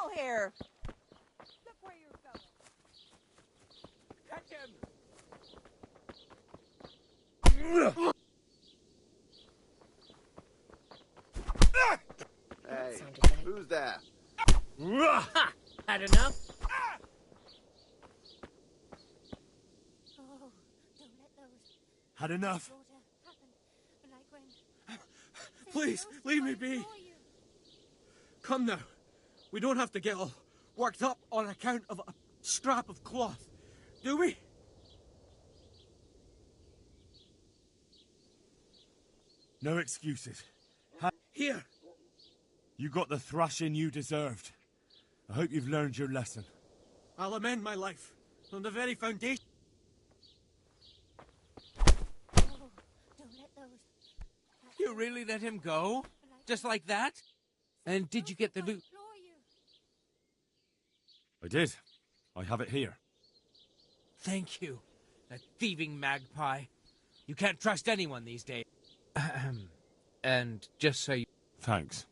go here. Look where you're going. Catch him! Hey, who's there? Ha! Had enough? Oh, don't let those Had enough? slaughter happen. Like when... Please, leave me be. Come now. We don't have to get all worked up on account of a scrap of cloth, do we? No excuses. Here. You got the thrashing you deserved. I hope you've learned your lesson. I'll amend my life from the very foundation. Oh, don't let those... You really let him go? Just like that? And did you get the loot? I did. I have it here. Thank you. That thieving magpie. You can't trust anyone these days. Ahem. And just so you... Thanks.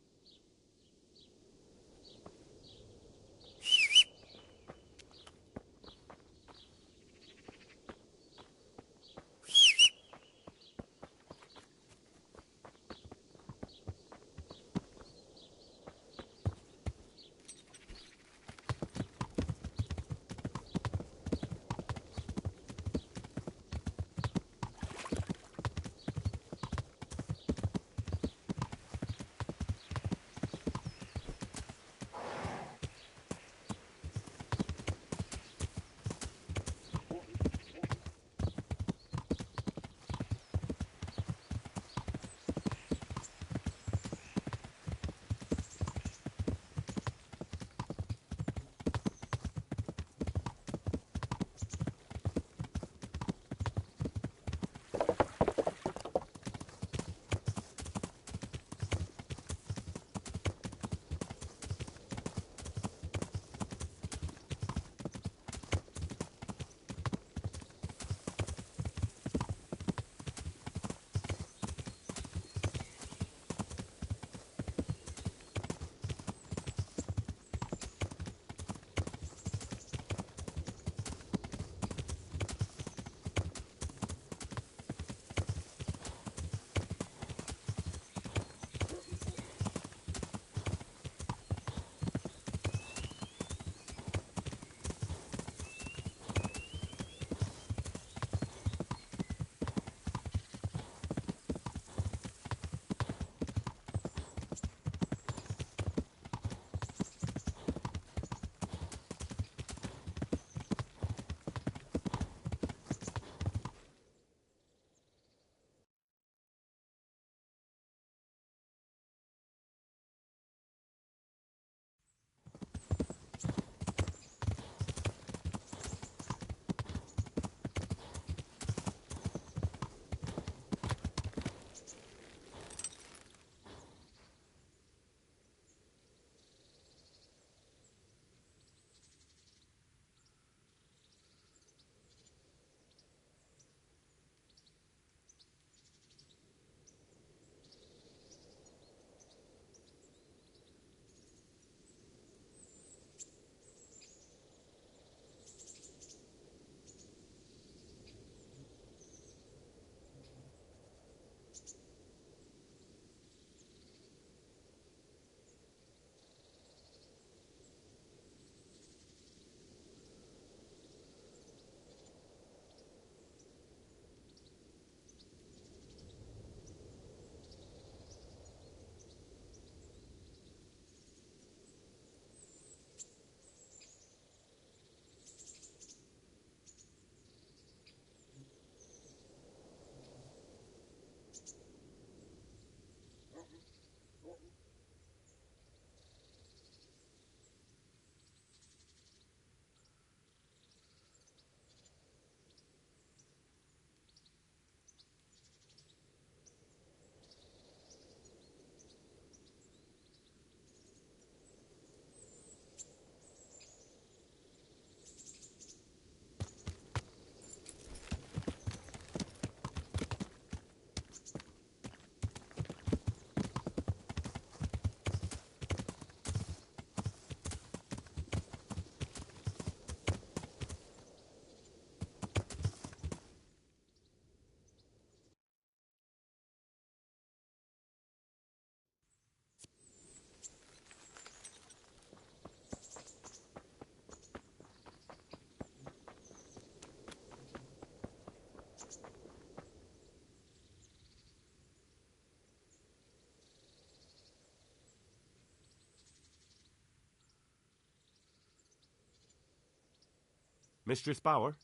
Mistress Bauer,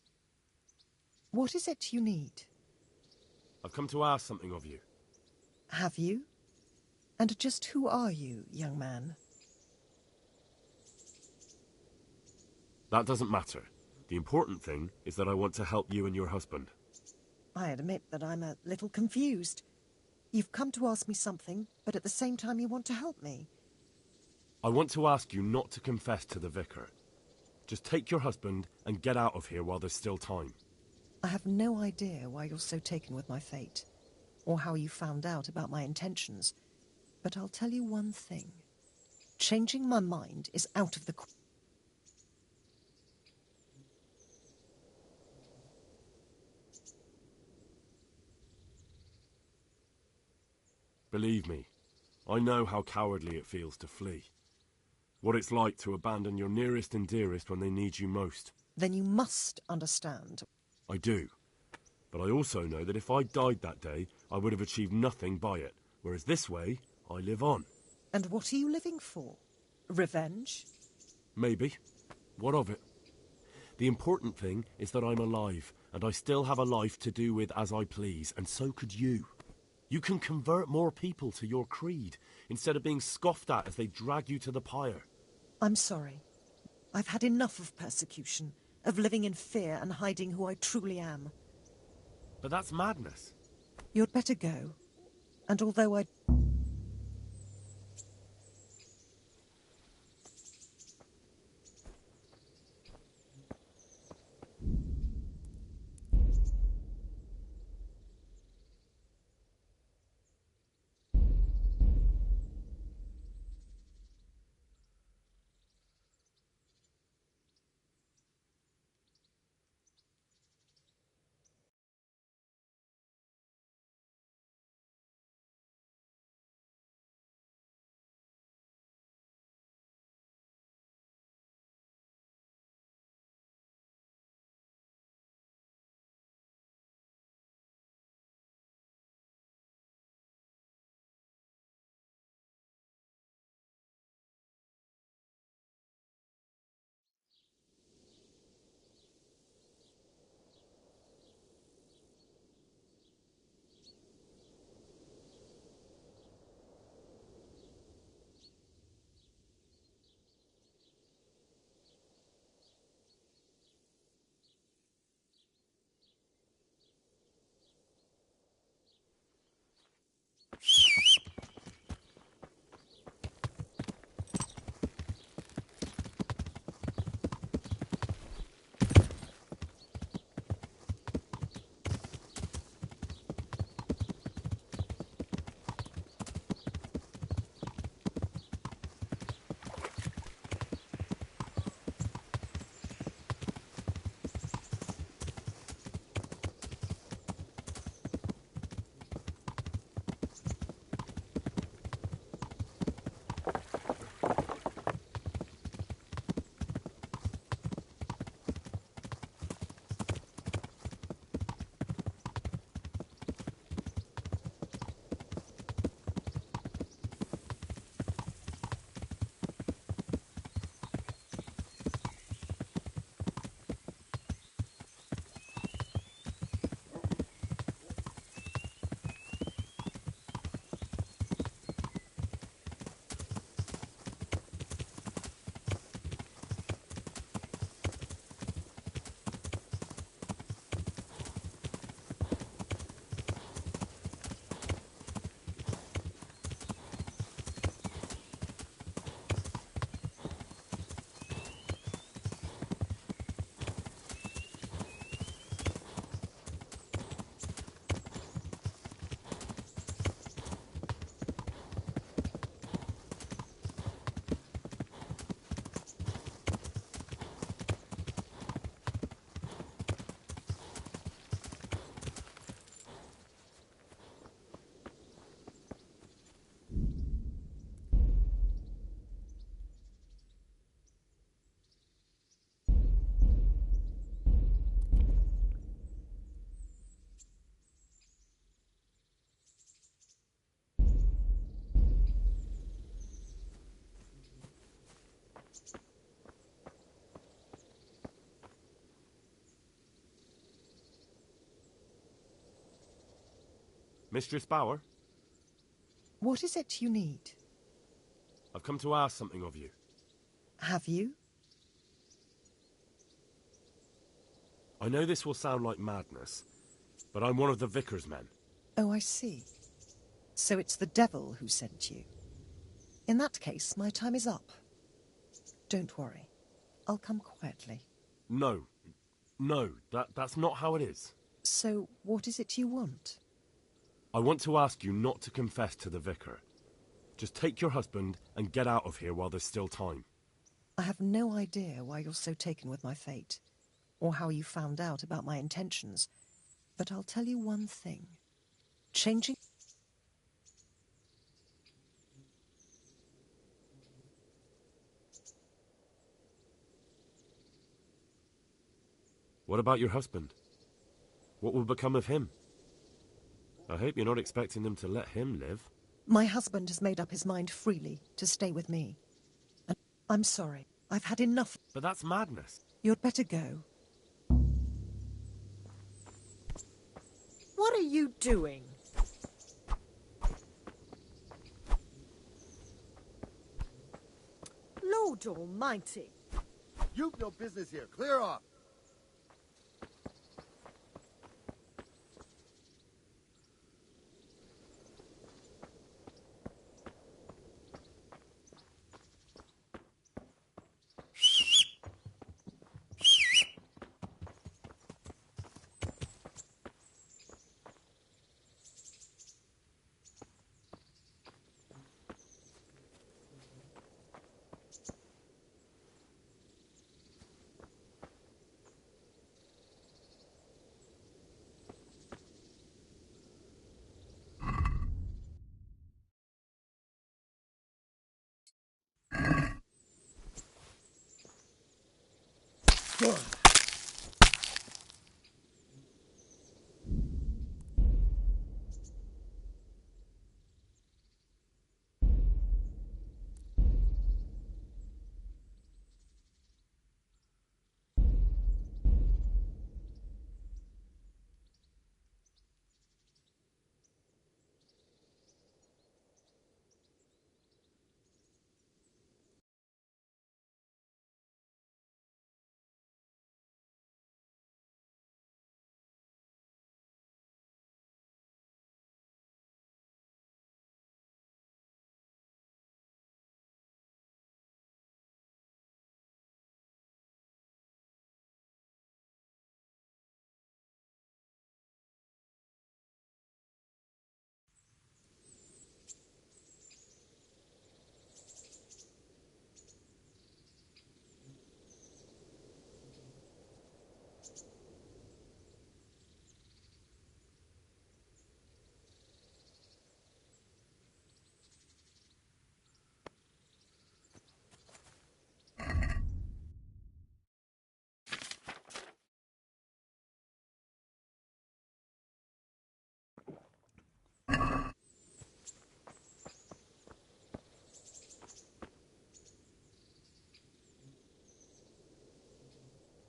What is it you need? I've come to ask something of you. Have you? And just who are you, young man? That doesn't matter. The important thing is that I want to help you and your husband. I admit that I'm a little confused. You've come to ask me something, but at the same time you want to help me. I want to ask you not to confess to the vicar. Just take your husband and get out of here while there's still time. I have no idea why you're so taken with my fate, or how you found out about my intentions, but I'll tell you one thing. Changing my mind is out of the question. Believe me, I know how cowardly it feels to flee. What it's like to abandon your nearest and dearest when they need you most. Then you must understand. I do. But I also know that if I died that day, I would have achieved nothing by it. Whereas this way, I live on. And what are you living for? Revenge? Maybe. What of it? The important thing is that I'm alive, and I still have a life to do with as I please, and so could you. You can convert more people to your creed, instead of being scoffed at as they drag you to the pyre. I'm sorry. I've had enough of persecution, of living in fear and hiding who I truly am. But that's madness. You'd better go. And although I... Mistress Bauer, What is it you need? I've come to ask something of you. Have you? I know this will sound like madness, but I'm one of the Vicar's men. Oh, I see. So it's the devil who sent you. In that case, my time is up. Don't worry. I'll come quietly. No, that's not how it is. So, what is it you want? I want to ask you not to confess to the Vicar. Just take your husband and get out of here while there's still time. I have no idea why you're so taken with my fate, or how you found out about my intentions, but I'll tell you one thing. Changing... What about your husband? What will become of him? I hope you're not expecting them to let him live. My husband has made up his mind freely to stay with me. And I'm sorry. I've had enough. But that's madness. You'd better go. What are you doing? Lord Almighty. You've no business here. Clear off.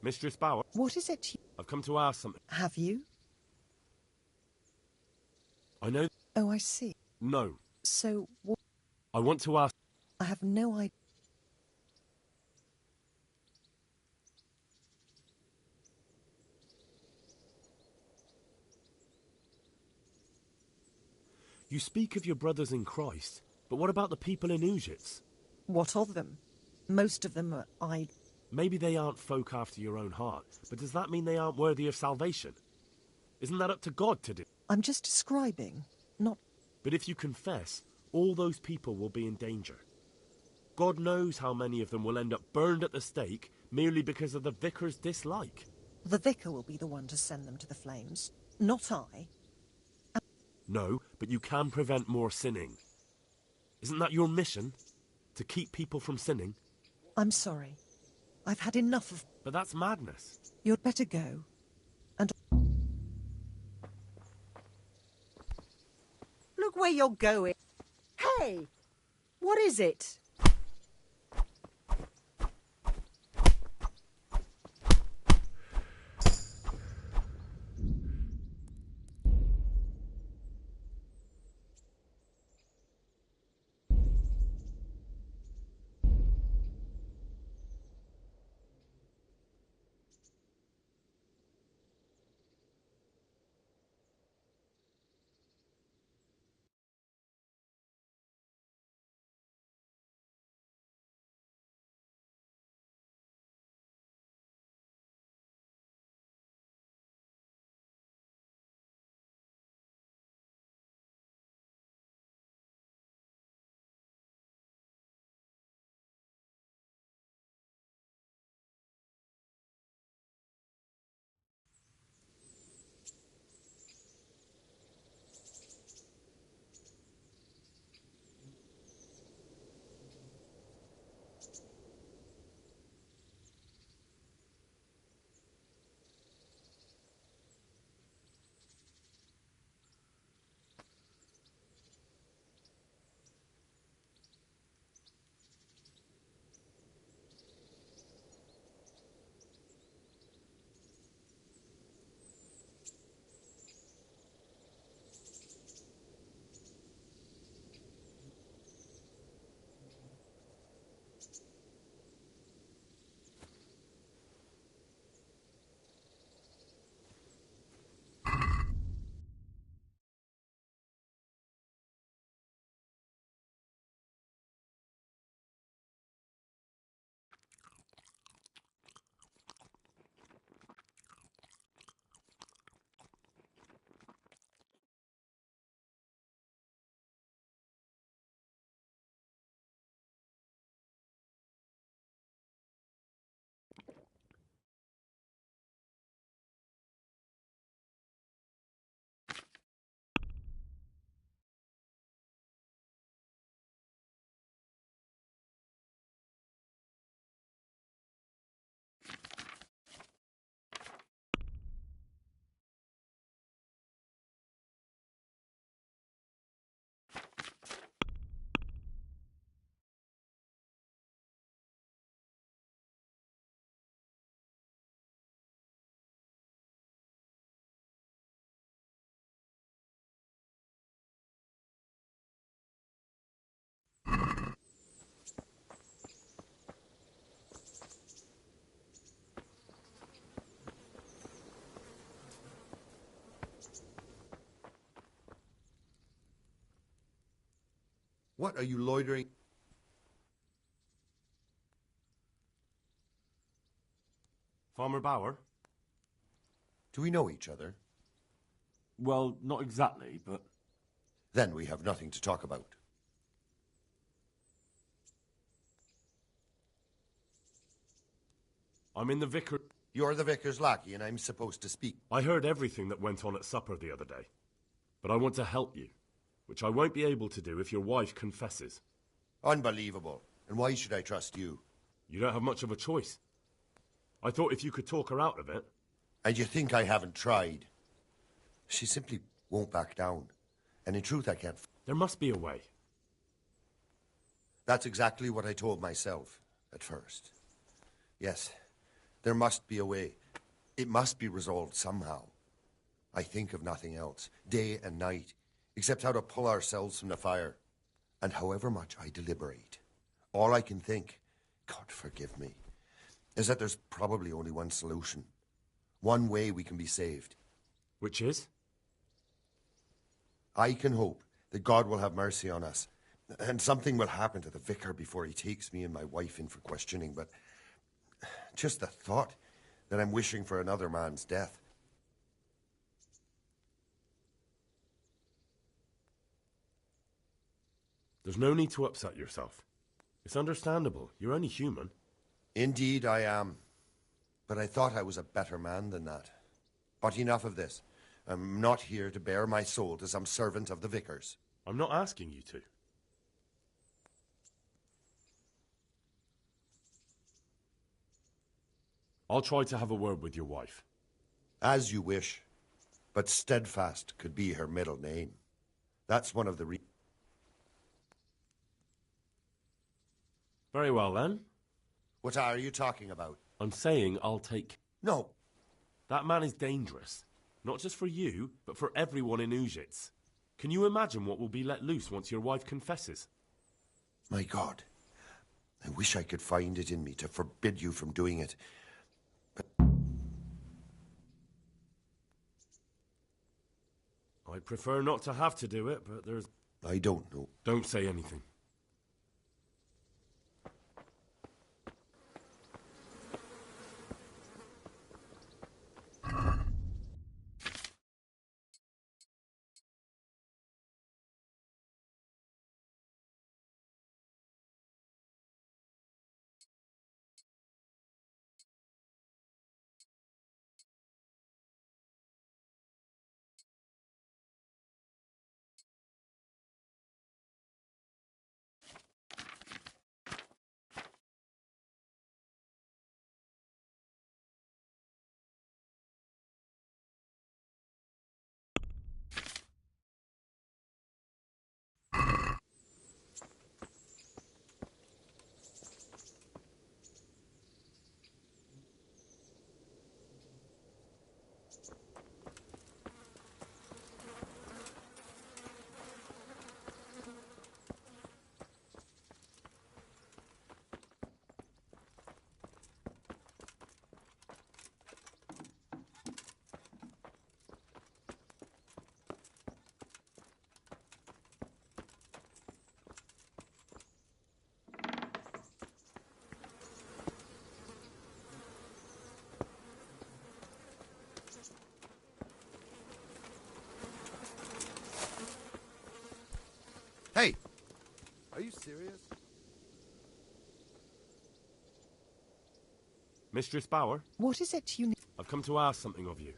Mistress Bauer, What is it you... I've come to ask something. Have you? I know... Oh, I see. No, So, what... I want to ask... I have no idea. You speak of your brothers in Christ, but what about the people in Ujits? What of them? Most of them are Maybe they aren't folk after your own heart, but does that mean they aren't worthy of salvation? Isn't that up to God to do? I'm just describing, not... But if you confess, all those people will be in danger. God knows how many of them will end up burned at the stake merely because of the vicar's dislike. The vicar will be the one to send them to the flames, not I. No, but you can prevent more sinning. Isn't that your mission? To keep people from sinning? I'm sorry. I've had enough of... But that's madness. You'd better go. And... Look where you're going. Hey! What is it? What, are you loitering? Farmer Bauer? Do we know each other? Well, not exactly, but... Then we have nothing to talk about. I'm in the vicar... You're the vicar's lackey, and I'm supposed to speak. I heard everything that went on at supper the other day. But I want to help you, which I won't be able to do if your wife confesses. Unbelievable. And why should I trust you? You don't have much of a choice. I thought if you could talk her out of it... And you think I haven't tried? She simply won't back down. And in truth, I can't... There must be a way. That's exactly what I told myself at first. Yes, there must be a way. It must be resolved somehow. I think of nothing else, day and night, except how to pull ourselves from the fire. And however much I deliberate, all I can think, God forgive me, is that there's probably only one solution. One way we can be saved. Which is? I can hope that God will have mercy on us, and something will happen to the vicar before he takes me and my wife in for questioning, but just the thought that I'm wishing for another man's death. There's no need to upset yourself. It's understandable. You're only human. Indeed I am. But I thought I was a better man than that. But enough of this. I'm not here to bare my soul to some servant of the vicar's. I'm not asking you to. I'll try to have a word with your wife. As you wish. But Steadfast could be her middle name. That's one of the Very well, then. What are you talking about? I'm saying I'll take... No. That man is dangerous. Not just for you, but for everyone in Uzhitz. Can you imagine what will be let loose once your wife confesses? My God. I wish I could find it in me to forbid you from doing it. But I'd prefer not to have to do it, but there's... I don't know. Don't say anything. Hey! Are you serious? Mistress Bauer, What is it you need? I've come to ask something of you.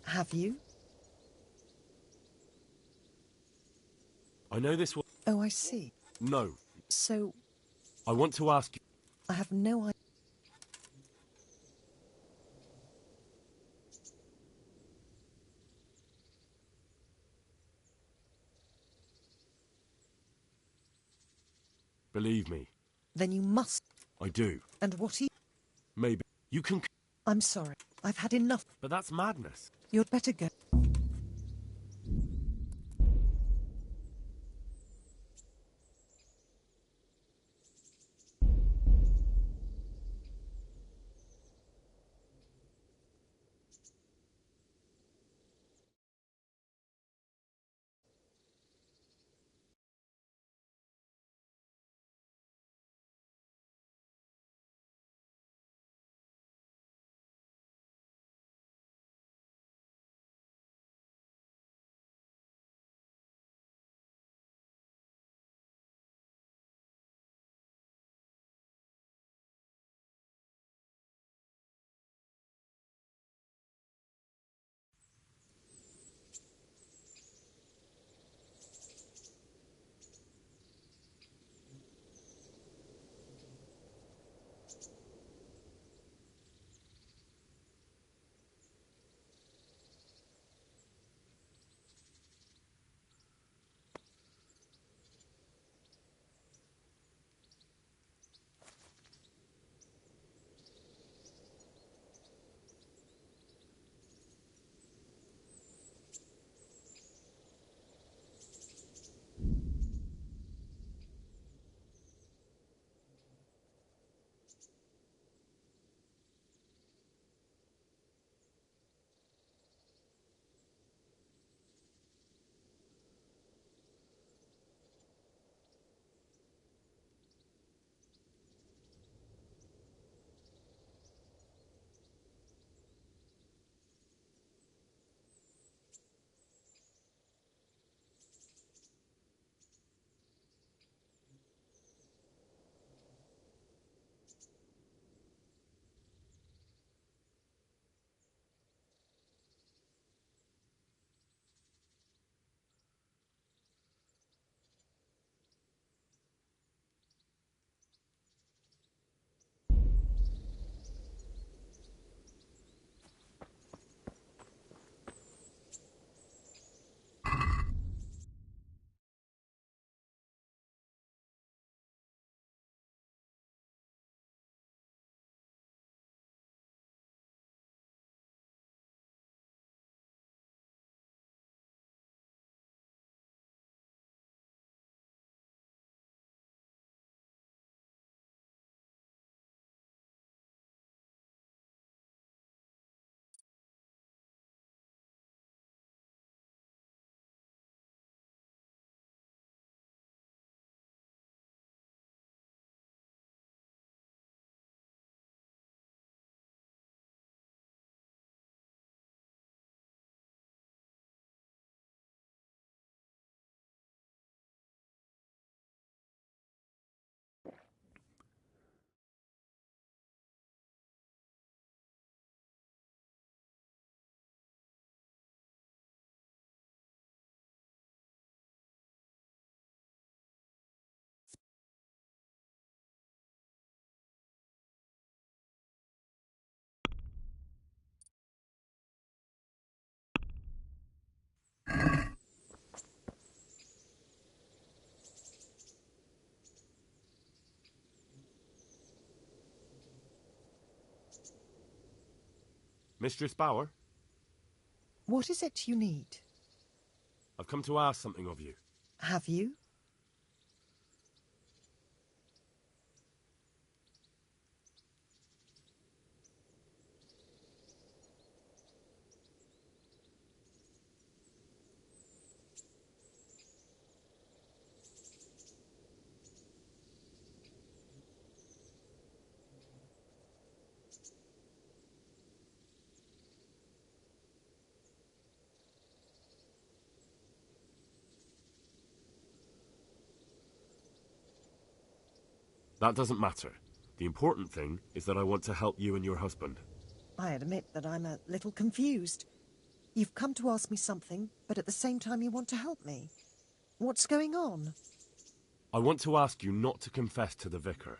Have you? I know this will... Oh, I see. No. So, I want to ask you... I have no idea. Believe me, Then you must. I do. And what he... Maybe. You can... I'm sorry. I've had enough. But that's madness. You'd better go. Mistress Bauer, What is it you need? I've come to ask something of you. Have you? That doesn't matter. The important thing is that I want to help you and your husband. I admit that I'm a little confused. You've come to ask me something, but at the same time you want to help me. What's going on? I want to ask you not to confess to the vicar.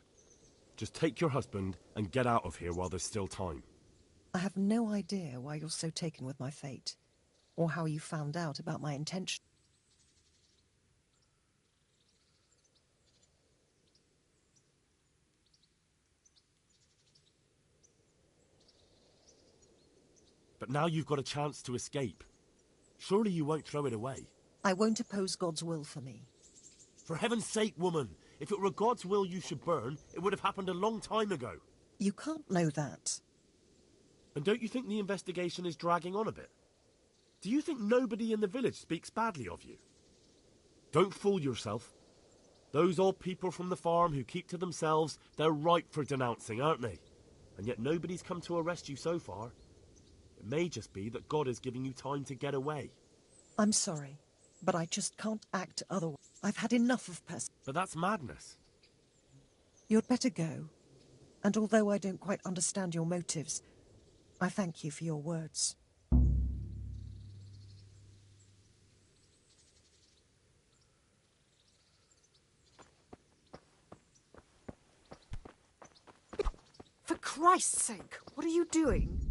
Just take your husband and get out of here while there's still time. I have no idea why you're so taken with my fate, or how you found out about my intention. But now you've got a chance to escape. Surely you won't throw it away. I won't oppose God's will for me. For heaven's sake, woman! If it were God's will you should burn, it would have happened a long time ago. You can't know that. And don't you think the investigation is dragging on a bit? Do you think nobody in the village speaks badly of you? Don't fool yourself. Those old people from the farm who keep to themselves, they're ripe for denouncing, aren't they? And yet nobody's come to arrest you so far. It may just be that God is giving you time to get away. I'm sorry, but I just can't act otherwise. I've had enough of But that's madness. You'd better go. And although I don't quite understand your motives, I thank you for your words. For Christ's sake, what are you doing?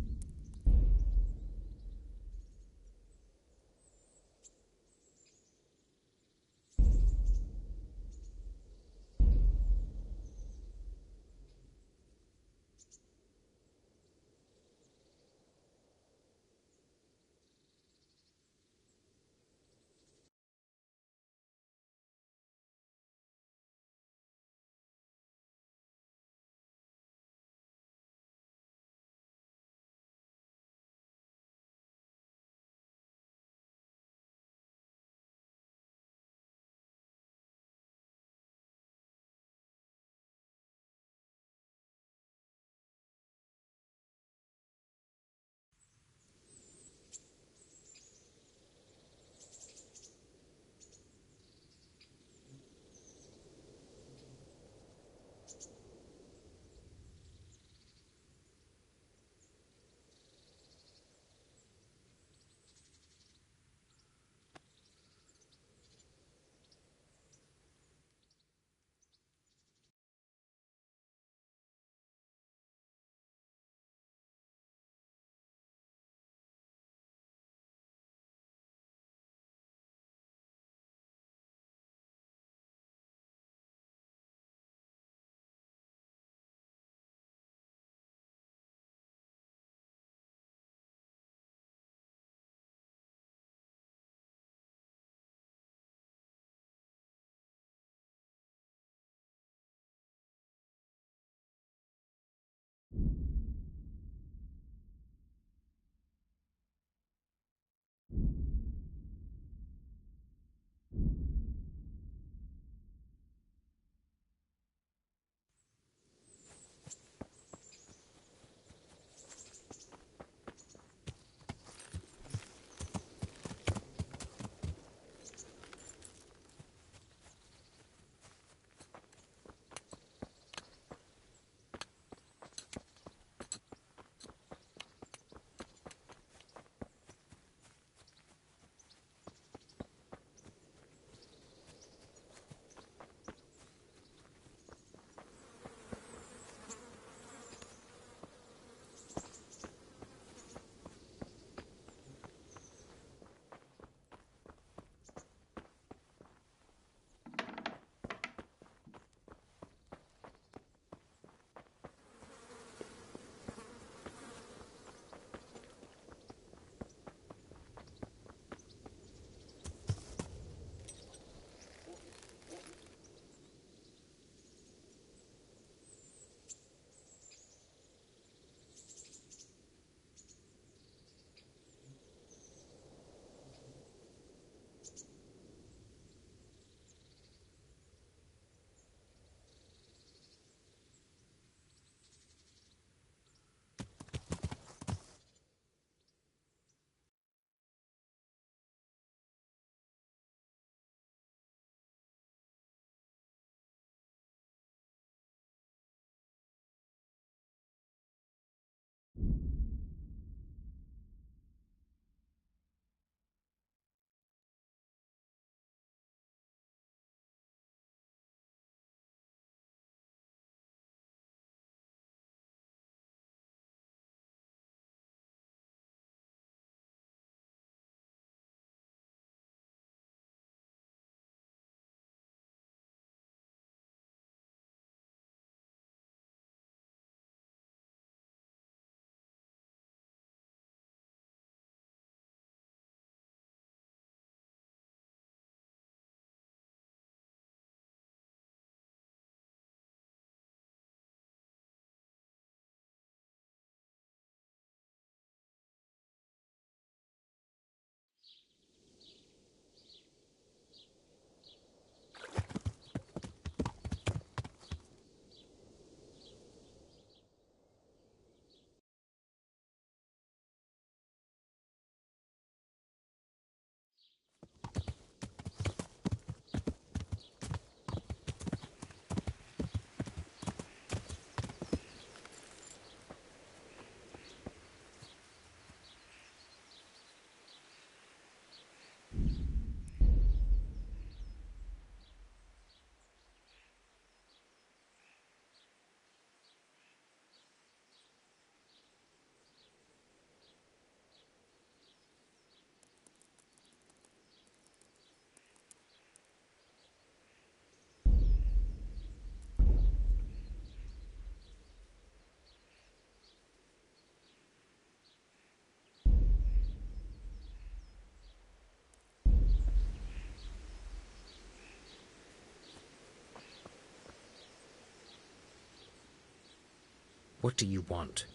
What do you want?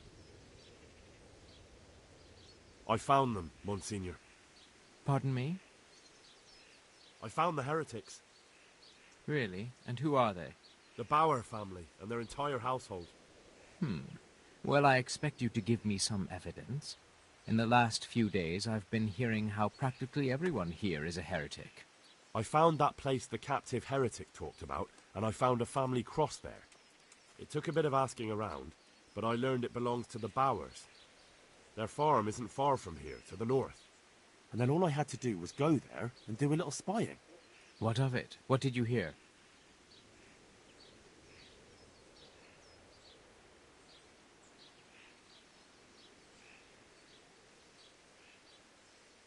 I found them, Monsignor. Pardon me? I found the heretics. Really? And who are they? The Bauer family and their entire household. Well, I expect you to give me some evidence. In the last few days, I've been hearing how practically everyone here is a heretic. I found that place the captive heretic talked about, and I found a family cross there. It took a bit of asking around, but I learned it belongs to the Bauers. Their farm isn't far from here, to the north. And then all I had to do was go there and do a little spying. What of it? What did you hear?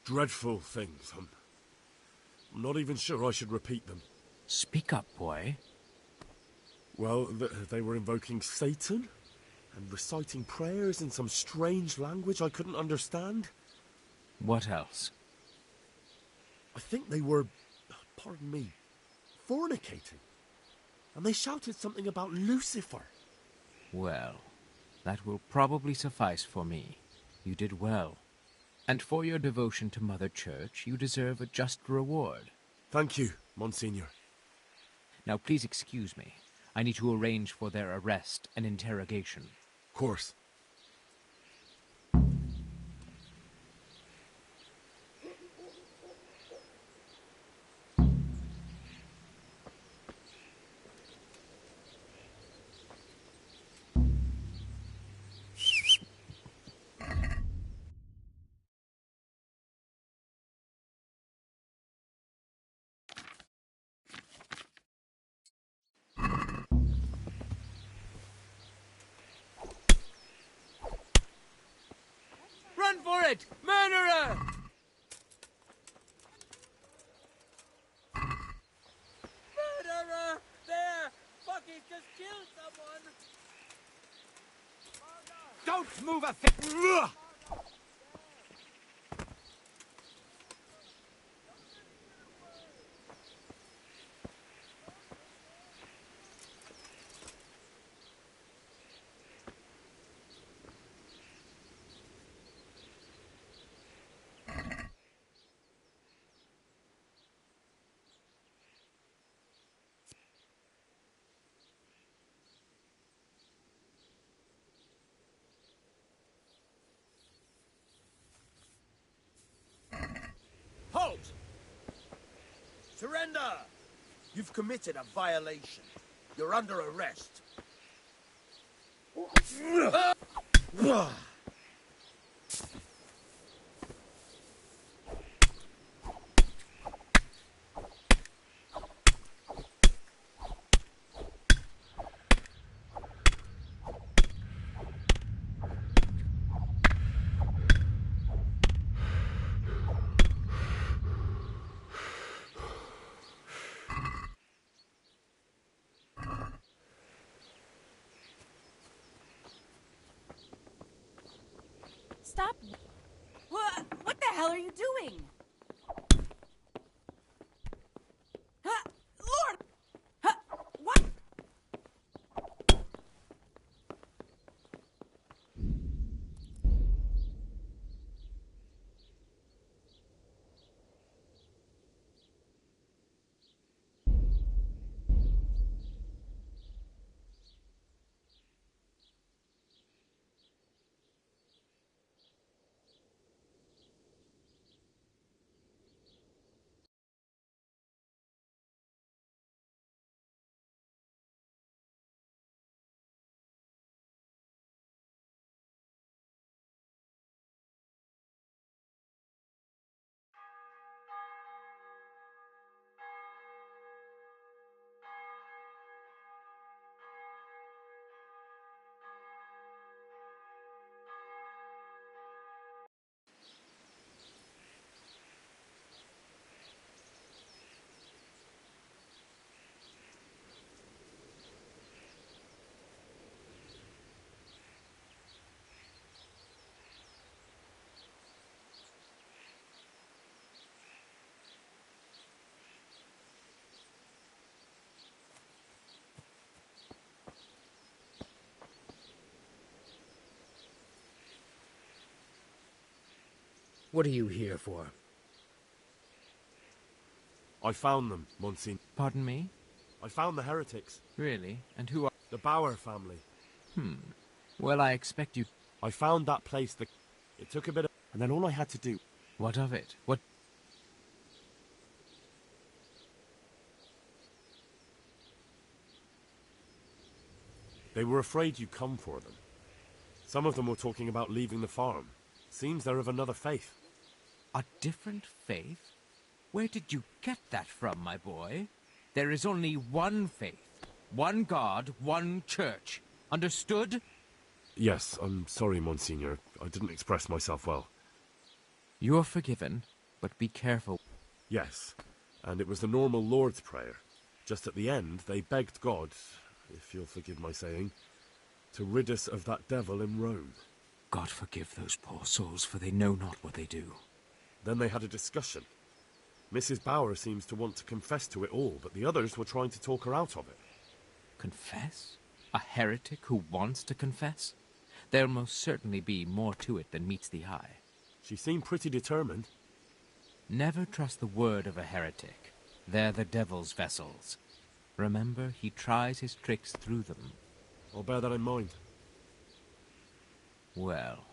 Dreadful things. I'm not even sure I should repeat them. Speak up, boy. Well, they were invoking Satan and reciting prayers in some strange language I couldn't understand. What else? I think they were, pardon me, fornicating. And they shouted something about Lucifer. Well, that will probably suffice for me. You did well. And for your devotion to Mother Church, you deserve a just reward. Thank you, Monsignor. Now, please excuse me. I need to arrange for their arrest and interrogation. Of course. Run for it! Murderer! Murderer! There! Bucky's just killed someone! Don't move a thing! Halt! Surrender! You've committed a violation. You're under arrest. Stop. What the hell are you doing? Lord! What? What are you here for? I found them, Monsignor. Pardon me? I found the heretics. Really? And who are... The Bauer family. Well, I expect you... I found that place that... It took a bit of... And then all I had to do... What of it? What... They were afraid you'd come for them. Some of them were talking about leaving the farm. Seems they're of another faith. A different faith? Where did you get that from, my boy? There is only one faith. One God, one church. Understood? Yes, I'm sorry, Monsignor. I didn't express myself well. You're forgiven, but be careful. Yes, and it was the normal Lord's Prayer. Just at the end, they begged God, if you'll forgive my saying, to rid us of that devil in Rome. God forgive those poor souls, for they know not what they do. Then they had a discussion. Mrs. Bauer seems to want to confess to it all, but the others were trying to talk her out of it. Confess? A heretic who wants to confess? There'll most certainly be more to it than meets the eye. She seemed pretty determined. Never trust the word of a heretic. They're the devil's vessels. Remember, he tries his tricks through them. I'll bear that in mind. Well,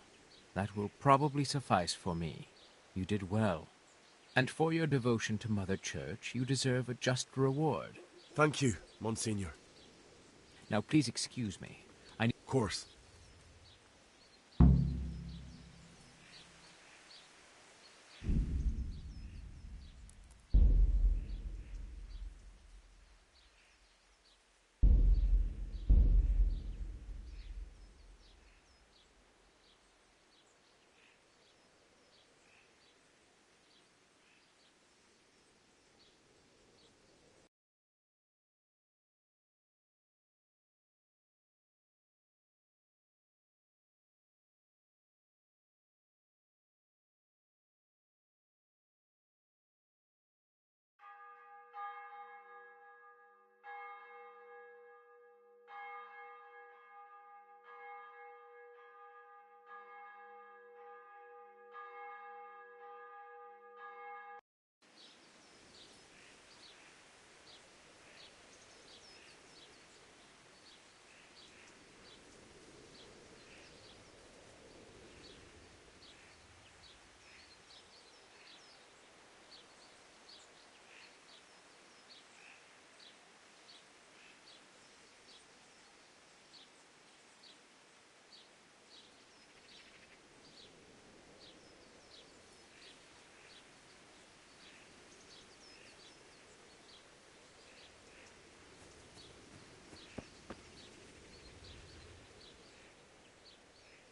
that will probably suffice for me. You did well. And for your devotion to Mother Church, you deserve a just reward. Thank you, Monsignor. Now, please excuse me. Of course.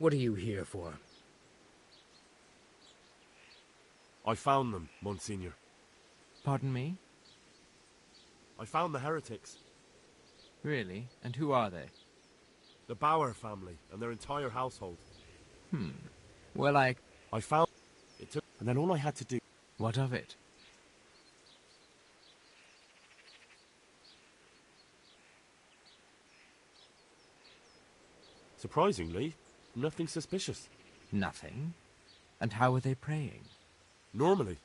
What are you here for? I found them, Monsignor. Pardon me? I found the heretics. Really? And who are they? The Bauer family and their entire household. Well, I found... It took... And then all I had to do... What of it? Surprisingly, nothing suspicious. Nothing? And how are they praying? Normally.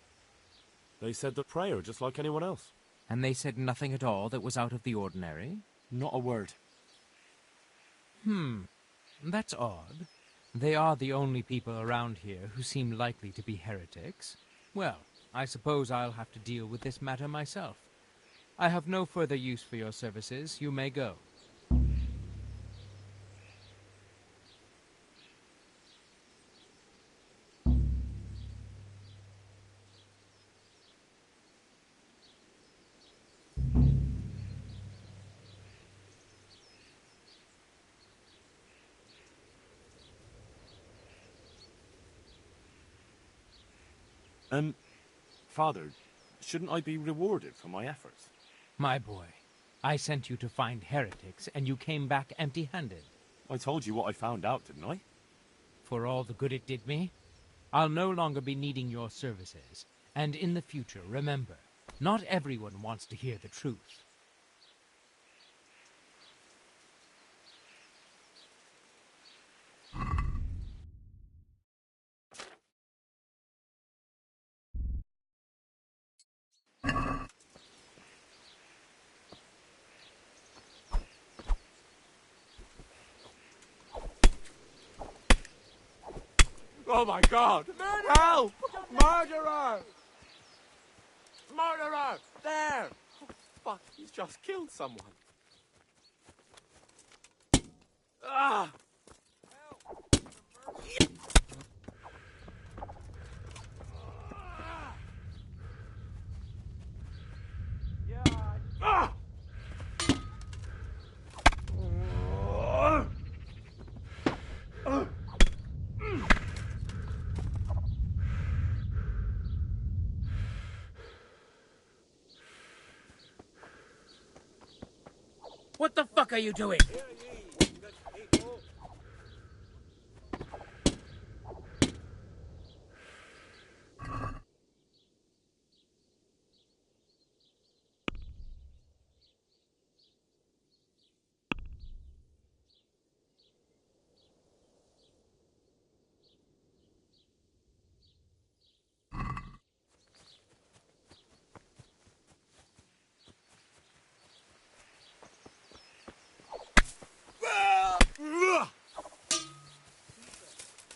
They said the prayer just like anyone else. And they said nothing at all that was out of the ordinary? Not a word. That's odd. They are the only people around here who seem likely to be heretics. Well, I suppose I'll have to deal with this matter myself. I have no further use for your services. You may go. Father, shouldn't I be rewarded for my efforts? My boy, I sent you to find heretics, and you came back empty-handed. I told you what I found out, didn't I? For all the good it did me, I'll no longer be needing your services. And in the future, remember, not everyone wants to hear the truth. Oh my god! Help! Murderer! Murderer! There! Oh, fuck, he's just killed someone. Ah! Ah! What the fuck are you doing?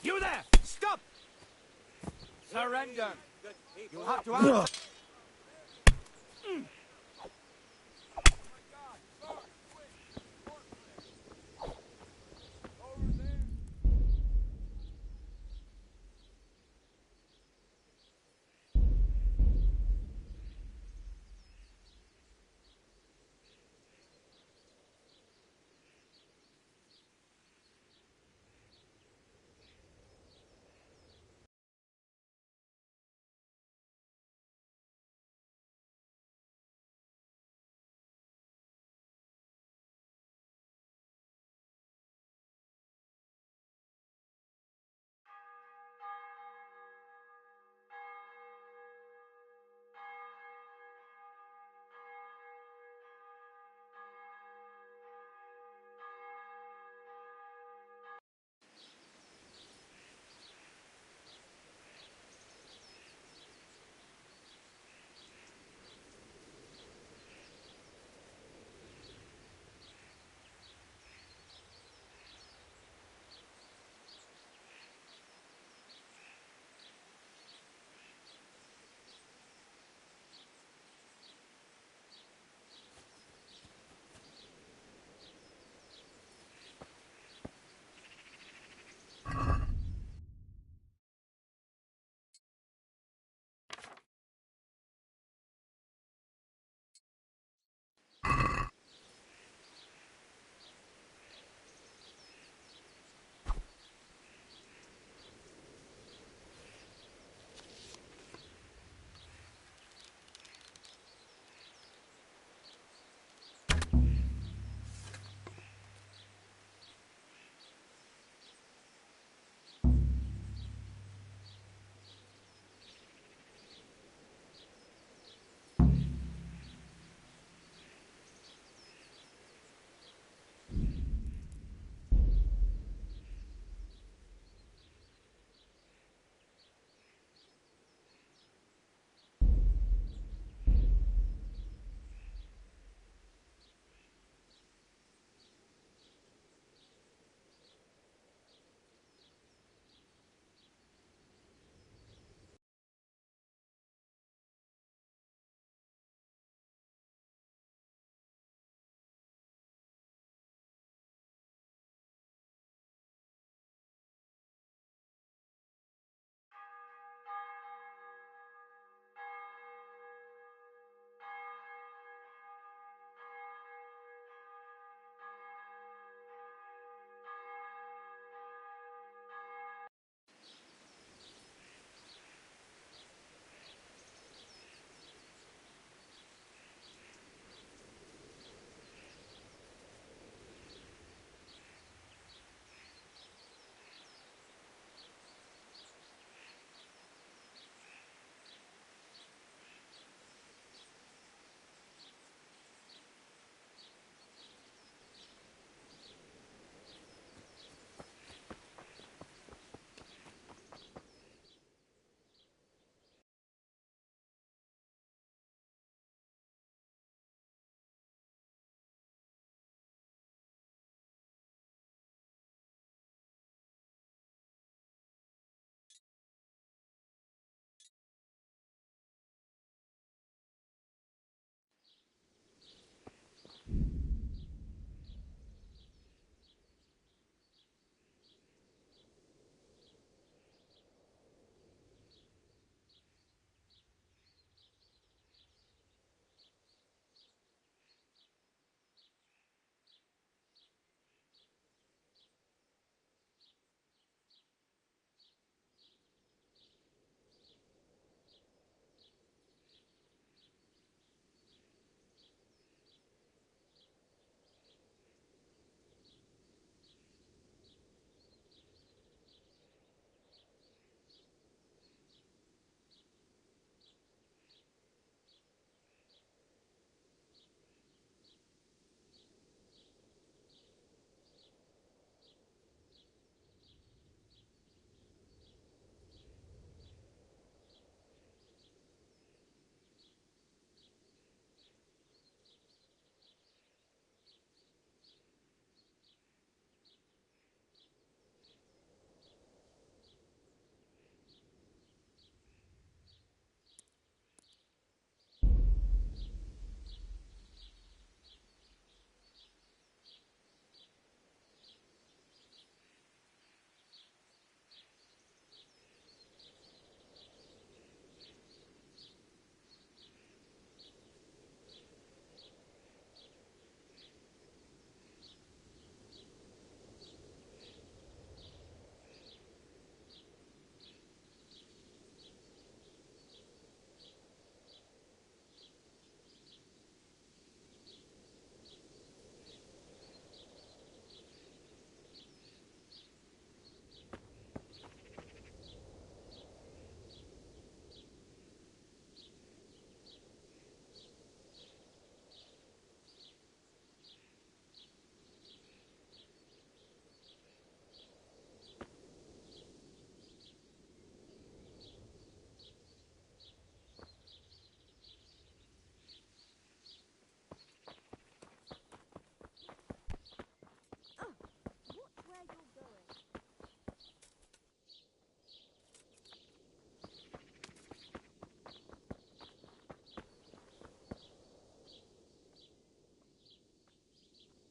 You there! Stop! Surrender! You'll have to answer.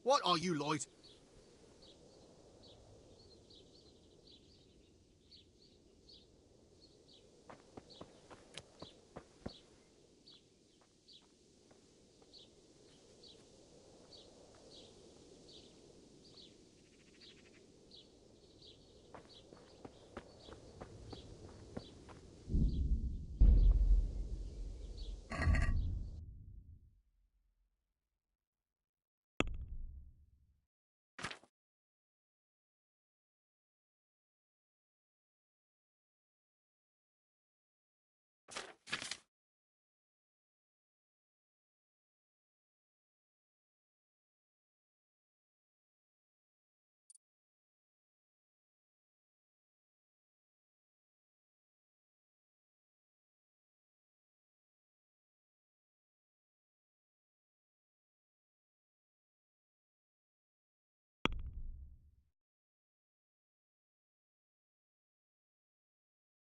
What are you, Lloyd?